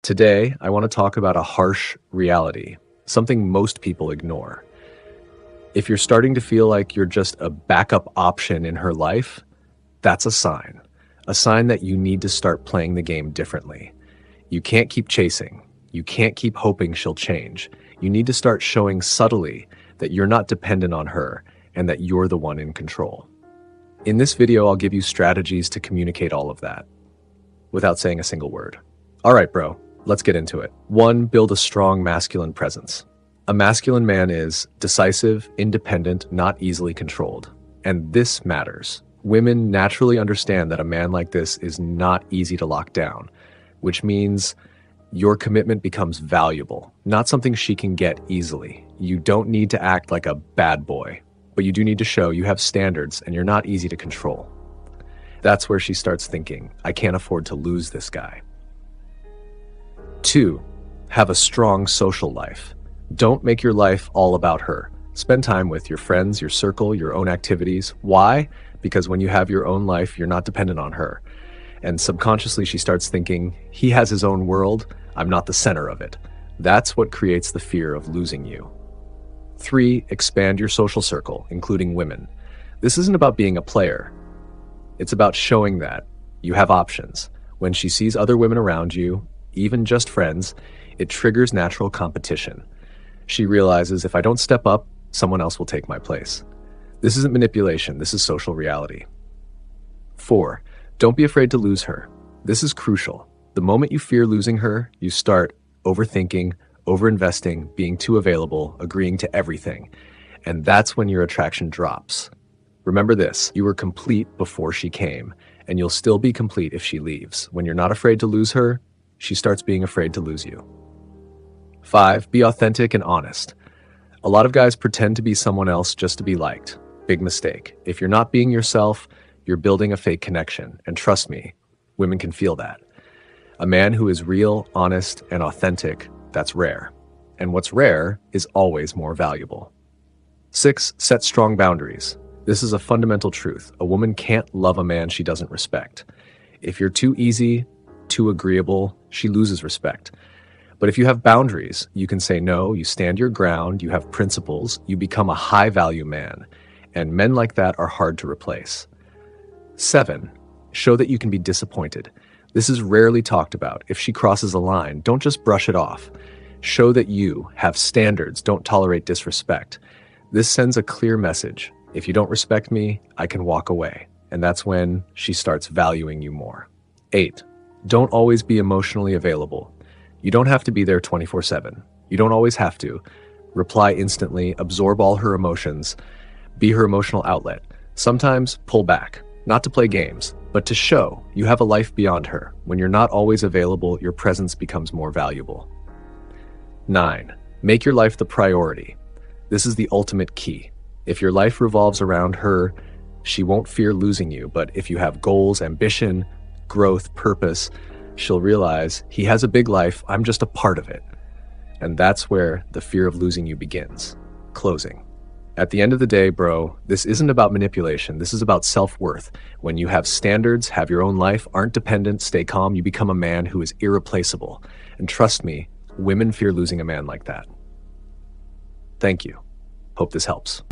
Today, I want to talk about a harsh reality, something most people ignore. If you're starting to feel like you're just a backup option in her life, that's a sign that you need to start playing the game differently. You can't keep chasing. You can't keep hoping she'll change. You need to start showing subtly that you're not dependent on her and that you're the one in control. In this video, I'll give you strategies to communicate all of that without saying a single word. All right, bro. Let's get into it. 1. Build a strong masculine presence. A masculine man is decisive, independent, not easily controlled. And this matters. Women naturally understand that a man like this is not easy to lock down, which means your commitment becomes valuable, not something she can get easily. You don't need to act like a bad boy, but you do need to show you have standards and you're not easy to control. That's where she starts thinking, I can't afford to lose this guy. 2. Have a strong social life. Don't make your life all about her. Spend time with your friends, your circle, your own activities. Why? Because when you have your own life, you're not dependent on her. And subconsciously, she starts thinking, he has his own world, I'm not the center of it. That's what creates the fear of losing you. 3. Expand your social circle, including women. This isn't about being a player. It's about showing that you have options. When she sees other women around you, even just friends, it triggers natural competition. She realizes if I don't step up, someone else will take my place. This isn't manipulation, this is social reality. 4. Don't be afraid to lose her. This is crucial. The moment you fear losing her, you start overthinking, overinvesting, being too available, agreeing to everything. And that's when your attraction drops. Remember this, you were complete before she came, and you'll still be complete if she leaves. When you're not afraid to lose her, she starts being afraid to lose you. 5. Be authentic and honest. A lot of guys pretend to be someone else just to be liked. Big mistake. If you're not being yourself, you're building a fake connection. And trust me, women can feel that. A man who is real, honest, and authentic, that's rare. And what's rare is always more valuable. 6. Set strong boundaries. This is a fundamental truth. A woman can't love a man she doesn't respect. If you're too easy, too agreeable, she loses respect. But if you have boundaries, you can say no, you stand your ground, you have principles, you become a high-value man. And men like that are hard to replace. 7. Show that you can be disappointed. This is rarely talked about. If she crosses a line, don't just brush it off. Show that you have standards, don't tolerate disrespect. This sends a clear message. If you don't respect me, I can walk away. And that's when she starts valuing you more. 8. Don't always be emotionally available. You don't have to be there 24/7. You don't always have to. Reply instantly, absorb all her emotions, be her emotional outlet. Sometimes pull back, not to play games, but to show you have a life beyond her. When you're not always available, your presence becomes more valuable. 9. Make your life the priority. This is the ultimate key. If your life revolves around her, she won't fear losing you, but if you have goals, ambition, growth, purpose, she'll realize he has a big life, I'm just a part of it. And that's where the fear of losing you begins. Closing. At the end of the day, bro, this isn't about manipulation, this is about self-worth. When you have standards, have your own life, aren't dependent, stay calm, you become a man who is irreplaceable. And trust me, women fear losing a man like that. Thank you. Hope this helps.